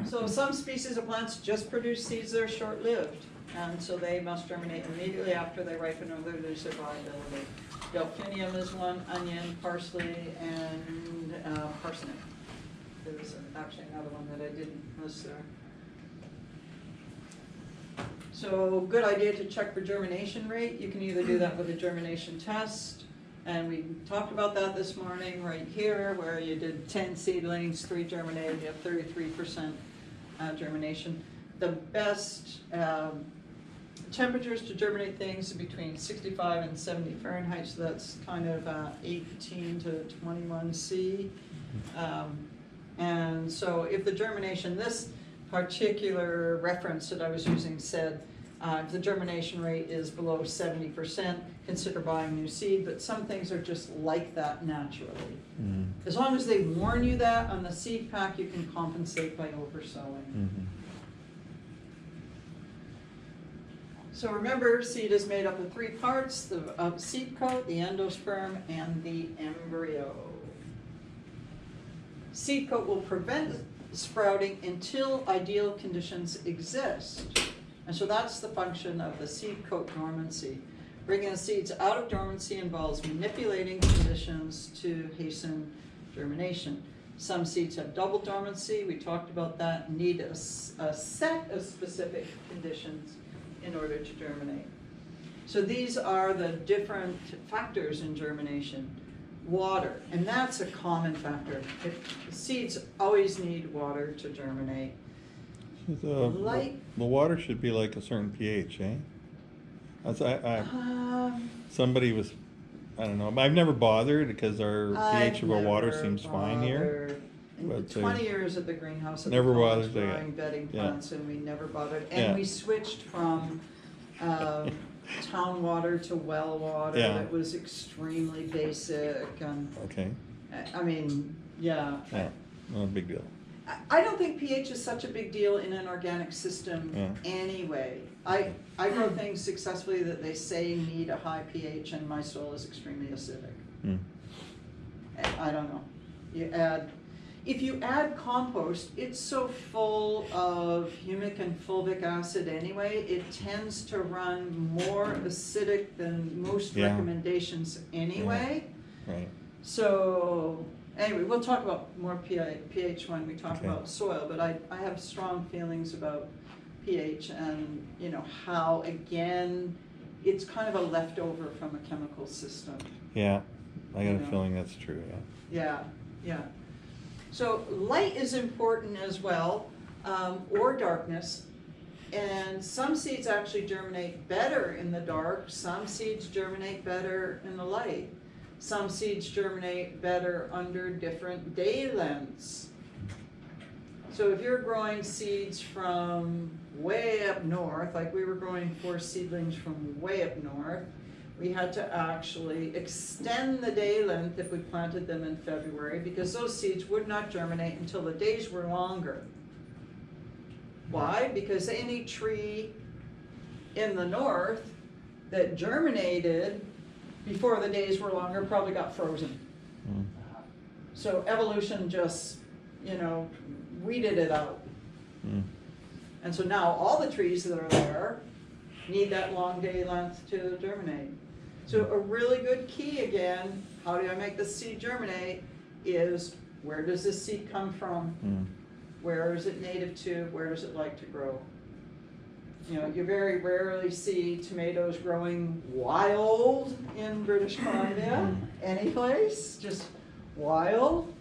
So some species of plants just produce seeds that are short-lived, and so they must germinate immediately after they ripen or they lose their viability. Delphinium is one, onion, parsley, and parsnip. There was actually another one that I didn't list there. So good idea to check for germination rate. You can either do that with a germination test, and we talked about that this morning right here, where you did 10 seedlings, 3 germinated, you have 33% germination. The best temperatures to germinate things are between 65 and 70 Fahrenheit, so that's kind of 18 to 21 C. And so if the germination, this particular reference that I was using said if the germination rate is below 70%, consider buying new seed, but some things are just like that naturally. As long as they warn you that on the seed pack, you can compensate by oversowing. So remember, seed is made up of 3 parts, the seed coat, the endosperm, and the embryo. Seed coat will prevent sprouting until ideal conditions exist. And so that's the function of the seed coat dormancy. Bringing the seeds out of dormancy involves manipulating conditions to hasten germination. Some seeds have double dormancy, we talked about that, need a set of specific conditions in order to germinate. So these are the different factors in germination. Water, and that's a common factor. Seeds always need water to germinate. The water should be like a certain pH, eh? Somebody was, I don't know, I've never bothered because our pH of our water seems fine here. In 20 years at the greenhouse, at never the bothered growing bedding plants, and we never bothered. And we switched from town water to well water that was extremely basic. And I mean, not a big deal. I don't think pH is such a big deal in an organic system anyway. I grow things successfully that they say need a high pH, and my soil is extremely acidic. I don't know. If you add compost, it's so full of humic and fulvic acid anyway, it tends to run more acidic than most recommendations anyway. Right. So anyway, we'll talk about more pH when we talk about soil, but I have strong feelings about pH and how, again, it's kind of a leftover from a chemical system. Yeah, I got a feeling that's true, Yeah. So light is important as well, or darkness, and some seeds actually germinate better in the dark, some seeds germinate better in the light. Some seeds germinate better under different day lengths. So if you're growing seeds from way up north, like we were growing 4 seedlings from way up north, we had to actually extend the day length if we planted them in February, because those seeds would not germinate until the days were longer. Why? Because any tree in the north that germinated before the days were longer probably got frozen. So evolution just, weeded it out. And so now all the trees that are there need that long day length to germinate. So a really good key, again, how do I make the seed germinate, is where does this seed come from? Where is it native to? Where does it like to grow? You very rarely see tomatoes growing wild in British Columbia, any place, just wild.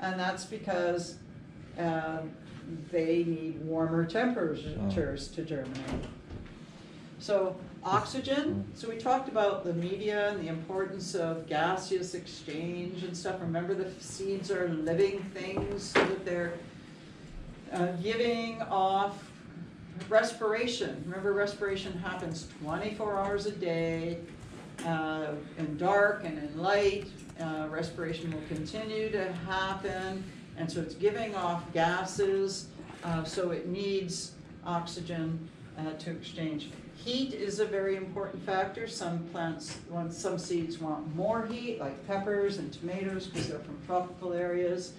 And that's because they need warmer temperatures to germinate. So oxygen, so we talked about the media and the importance of gaseous exchange and stuff. Remember, the seeds are living things, so that they're giving off respiration. Remember, respiration happens 24 hours a day, in dark and in light. Respiration will continue to happen, and so it's giving off gases, so it needs oxygen to exchange. Heat is a very important factor. Some seeds want more heat, like peppers and tomatoes, because they're from tropical areas.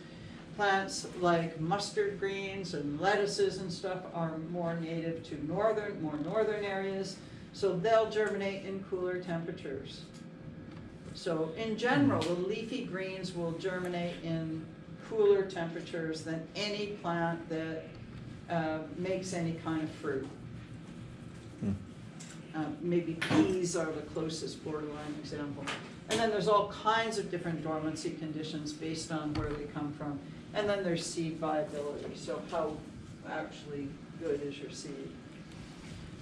Plants like mustard greens and lettuces and stuff are more native to more northern areas, so they'll germinate in cooler temperatures. So in general, the leafy greens will germinate in cooler temperatures than any plant that makes any kind of fruit. Maybe peas are the closest borderline example. And then there's all kinds of different dormancy conditions based on where they come from. And then there's seed viability, so how actually good is your seed.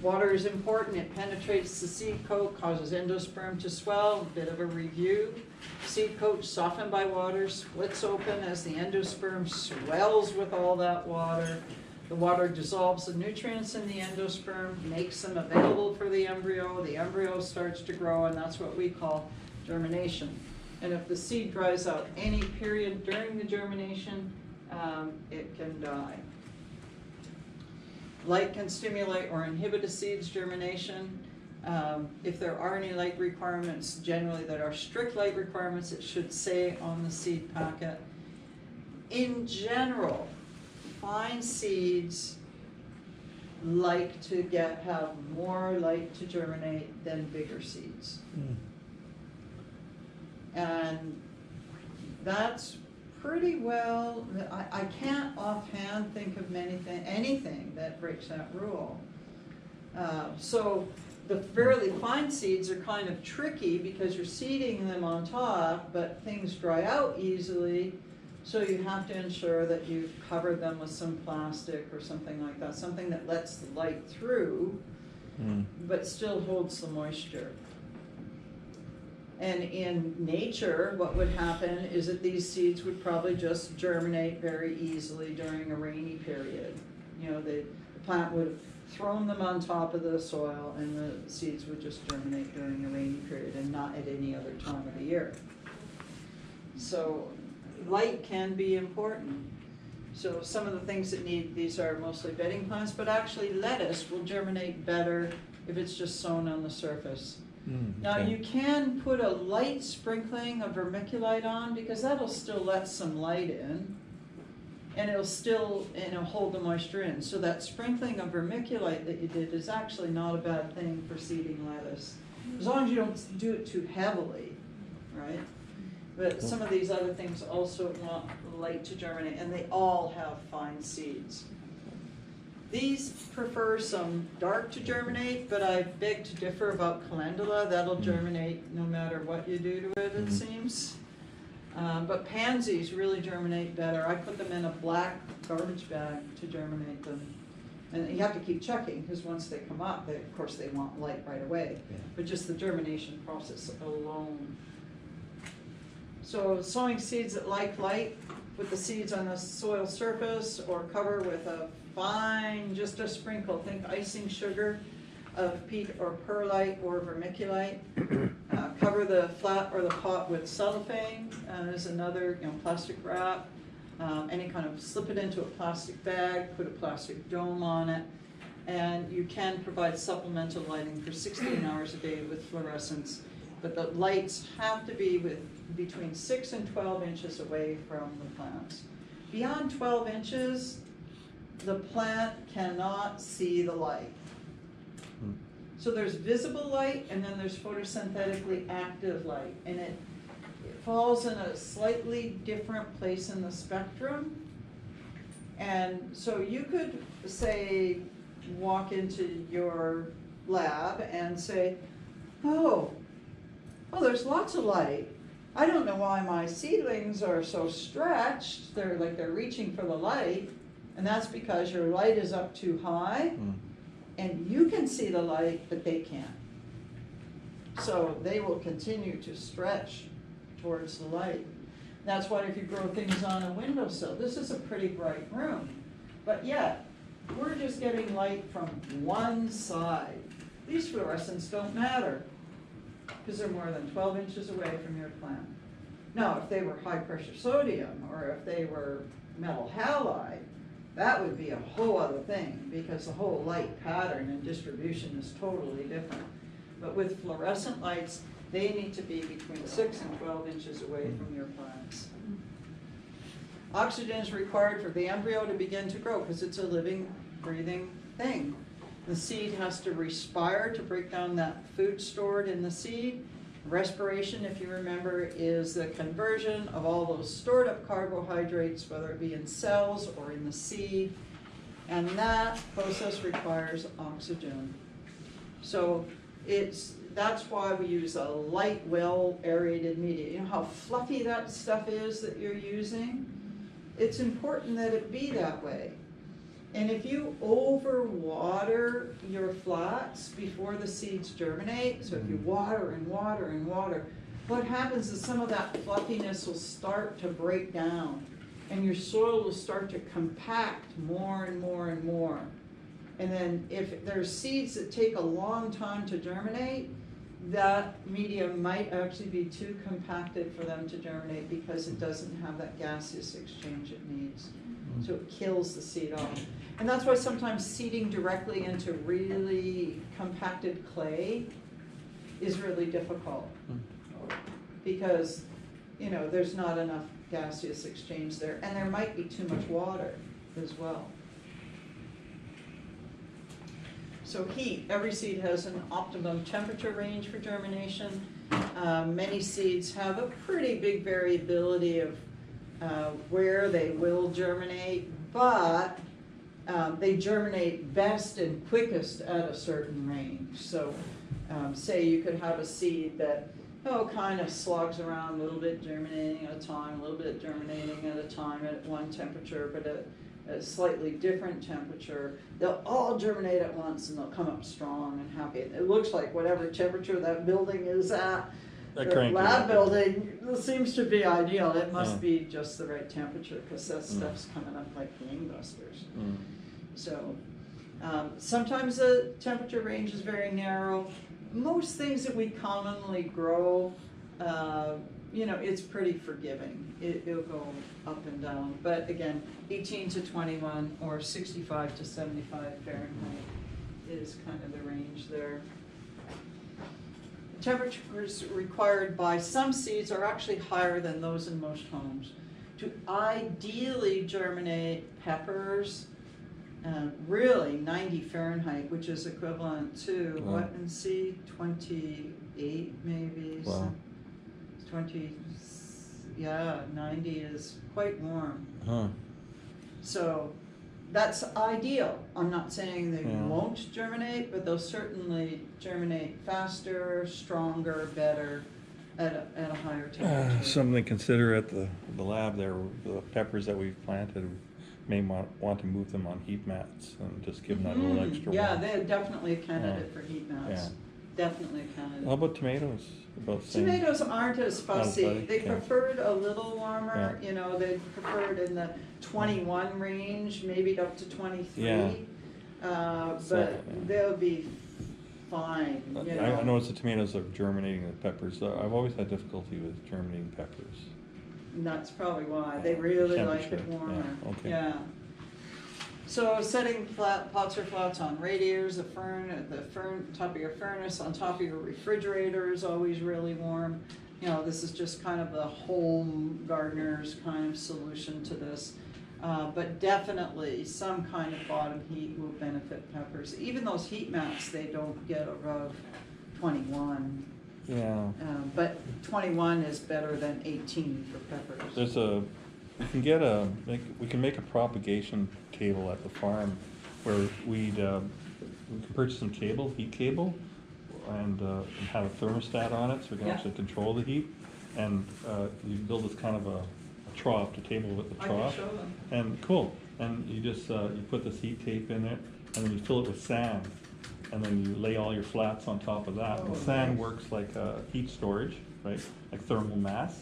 Water is important. It penetrates the seed coat, causes endosperm to swell. A bit of a review. Seed coat softened by water splits open as the endosperm swells with all that water. The water dissolves the nutrients in the endosperm, makes them available for the embryo. The embryo starts to grow, and that's what we call germination. And if the seed dries out any period during the germination, it can die. Light can stimulate or inhibit a seed's germination. If there are any light requirements, generally that are strict light requirements, it should say on the seed packet. In general, fine seeds like to have more light to germinate than bigger seeds. And that's pretty well, I can't offhand think of anything that breaks that rule. So the fairly fine seeds are kind of tricky because you're seeding them on top, but things dry out easily, so you have to ensure that you've covered them with some plastic or something like that, something that lets the light through, but still holds the moisture. And in nature, what would happen is that these seeds would probably just germinate very easily during a rainy period. You know, the plant would have thrown them on top of the soil, and the seeds would just germinate during a rainy period and not at any other time of the year. So light can be important. So some of the things that need, these are mostly bedding plants, but actually lettuce will germinate better if it's just sown on the surface. Now you can put a light sprinkling of vermiculite on, because that'll still let some light in, and it'll still hold the moisture in. So that sprinkling of vermiculite that you did is actually not a bad thing for seeding lettuce, as long as you don't do it too heavily, right? But some of these other things also want light to germinate, and they all have fine seeds. These prefer some dark to germinate, but I beg to differ about calendula. That'll germinate no matter what you do to it, it seems. But pansies really germinate better. I put them in a black garbage bag to germinate them. And you have to keep checking, because once they come up, of course they want light right away. But just the germination process alone. So sowing seeds that like light, put the seeds on the soil surface or cover with a fine, just a sprinkle, think icing sugar of peat or perlite or vermiculite. Cover the flat or the pot with cellophane as another, plastic wrap. Any kind of, slip it into a plastic bag, put a plastic dome on it, and you can provide supplemental lighting for 16 hours a day with fluorescence. But the lights have to be between 6 and 12 inches away from the plants. Beyond 12 inches, the plant cannot see the light. So there's visible light, and then there's photosynthetically active light, and it falls in a slightly different place in the spectrum. And so you could say, walk into your lab and say, oh, there's lots of light. I don't know why my seedlings are so stretched. They're reaching for the light. And that's because your light is up too high, and you can see the light, but they can't. So they will continue to stretch towards the light. That's why if you grow things on a windowsill, this is a pretty bright room, but yet we're just getting light from one side. These fluorescents don't matter, because they're more than 12 inches away from your plant. Now, if they were high pressure sodium, or if they were metal halide, that would be a whole other thing, because the whole light pattern and distribution is totally different. But with fluorescent lights, they need to be between 6 and 12 inches away from your plants. Oxygen is required for the embryo to begin to grow because it's a living, breathing thing. The seed has to respire to break down that food stored in the seed. Respiration, if you remember, is the conversion of all those stored up carbohydrates, whether it be in cells or in the seed. And that process requires oxygen. So that's why we use a light, well aerated media. You know how fluffy that stuff is that you're using? It's important that it be that way. And if you overwater your flats before the seeds germinate, so if you water and water and water, what happens is some of that fluffiness will start to break down and your soil will start to compact more and more and more. And then if there's seeds that take a long time to germinate, that medium might actually be too compacted for them to germinate because it doesn't have that gaseous exchange it needs. So it kills the seed off. And that's why sometimes seeding directly into really compacted clay is really difficult. Because, you know, there's not enough gaseous exchange there. And there might be too much water as well. So heat, every seed has an optimum temperature range for germination. Many seeds have a pretty big variability of where they will germinate, but they germinate best and quickest at a certain range. So say you could have a seed that kind of slogs around a little bit germinating at a time, a little bit germinating at a time at one temperature, but at a slightly different temperature. They'll all germinate at once and they'll come up strong and happy. It looks like whatever temperature that building is at, the lab building seems to be ideal. It must be just the right temperature because that stuff's coming up like gangbusters. So sometimes the temperature range is very narrow. Most things that we commonly grow, you know, it's pretty forgiving. It'll go up and down. But again, 18 to 21 or 65 to 75 Fahrenheit is kind of the range there. Temperatures required by some seeds are actually higher than those in most homes. To ideally germinate peppers, really 90 Fahrenheit, which is equivalent to what in C? 28 maybe. Wow. 90 is quite warm. Huh. So that's ideal. I'm not saying they won't germinate, but they'll certainly germinate faster, stronger, better at a higher temperature. Something to consider at the lab there. The peppers that we've planted, may want to move them on heat mats and just give them that little extra warmth. They're definitely a candidate for heat mats. Yeah. Definitely a candidate. How about tomatoes? About the same? Tomatoes aren't as fussy. They Okay. preferred a little warmer. You know, they preferred in the 21 range, maybe up to 23. Yeah. But they'll be fine. You know. I noticed the tomatoes are germinating the peppers. I've always had difficulty with germinating peppers. And that's probably why. They really like it warmer. Yeah. Okay. Yeah. So setting pots or flats on radiators, the top of your furnace, on top of your refrigerator is always really warm. You know, this is just kind of the home gardener's kind of solution to this. But definitely some kind of bottom heat will benefit peppers. Even those heat mats, they don't get above 21. Yeah. But 21 is better than 18 for peppers. There's we can make a propagation cable at the farm where we can purchase some cable, heat cable, and have a thermostat on it so we can actually control the heat. And you build this kind of a trough, to table with the trough. I can show them. And cool. And you just you put this heat tape in there, and then you fill it with sand, and then you lay all your flats on top of that. And the sand works like heat storage, right? Like thermal mass,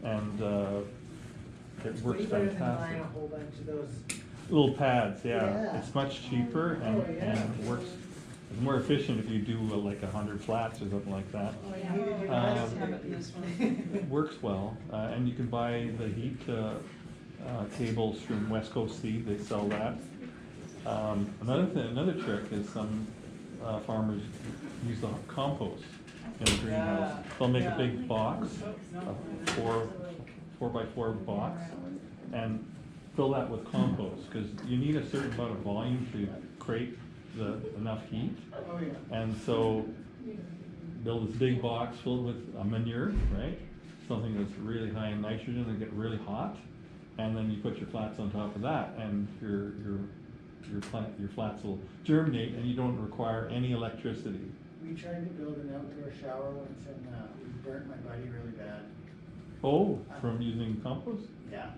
and it works fantastic. A whole bunch of those little pads, it's much cheaper and it works. It's more efficient if you do like 100 flats or something like that. It works well, and you can buy the heat cables from West Coast Seed. They sell that. Another trick is some farmers use the compost in the greenhouse. They'll make a big box, a 4x4 box, and fill that with compost, because you need a certain amount of volume to create enough heat. Oh, yeah. And so build this big box filled with a manure, right? Something that's really high in nitrogen and get really hot. And then you put your flats on top of that, and your flats will germinate, and you don't require any electricity. We tried to build an outdoor shower once and we burnt my buddy really bad. Oh, from using compost? Yeah.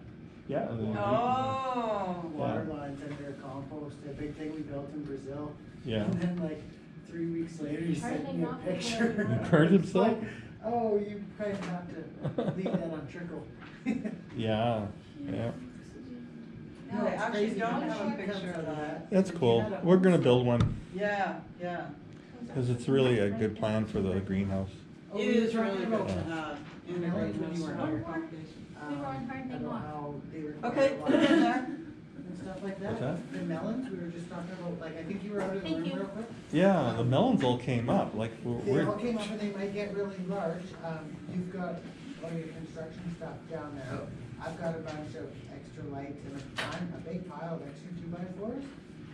Yeah. And then Oh. Water lines under compost, a big thing we built in Brazil. Yeah. And then like 3 weeks later, he sent me a picture. He burned himself? Like, oh, you kind of have to leave that on trickle. Yeah, yeah. No, I actually don't have a picture of that. That's cool. We're gonna build one, Yeah, yeah. because it's really a good plan for the greenhouse. Oh, It we were is really talking good about, to have in the when you greenhouse were for here. propagation. We were on hard about how they were. Okay, put it in there. And stuff like What's that. that? The melons, we were just talking about, like, I think you were out of the Thank room you. real quick. Yeah, the melons all came up, like, They all came up and they might get really large. You've got all your construction stuff down there. I've got a bunch of extra lights and a big pile of extra 2x4s.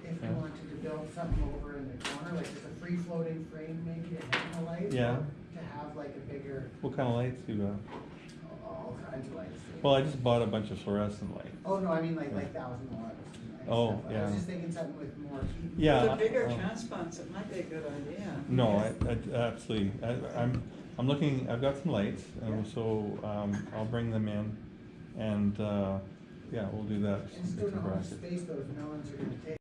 If you Yeah. wanted to build something over in the corner, like just a free floating frame maybe to hang the lights. Yeah. To have like a bigger, What kind of lights do you have? all kinds of lights. Well, I just bought a bunch of fluorescent lights. Oh, no, I mean like 1,000 watts. and Oh, stuff. I yeah. was just thinking something with more heat. Yeah. The bigger Oh. transplants, it might be a good idea. No, I absolutely, I'm looking, I've got some lights, and so, I'll bring them in, and, yeah, we'll do that. I just don't know how much space those melons are gonna take.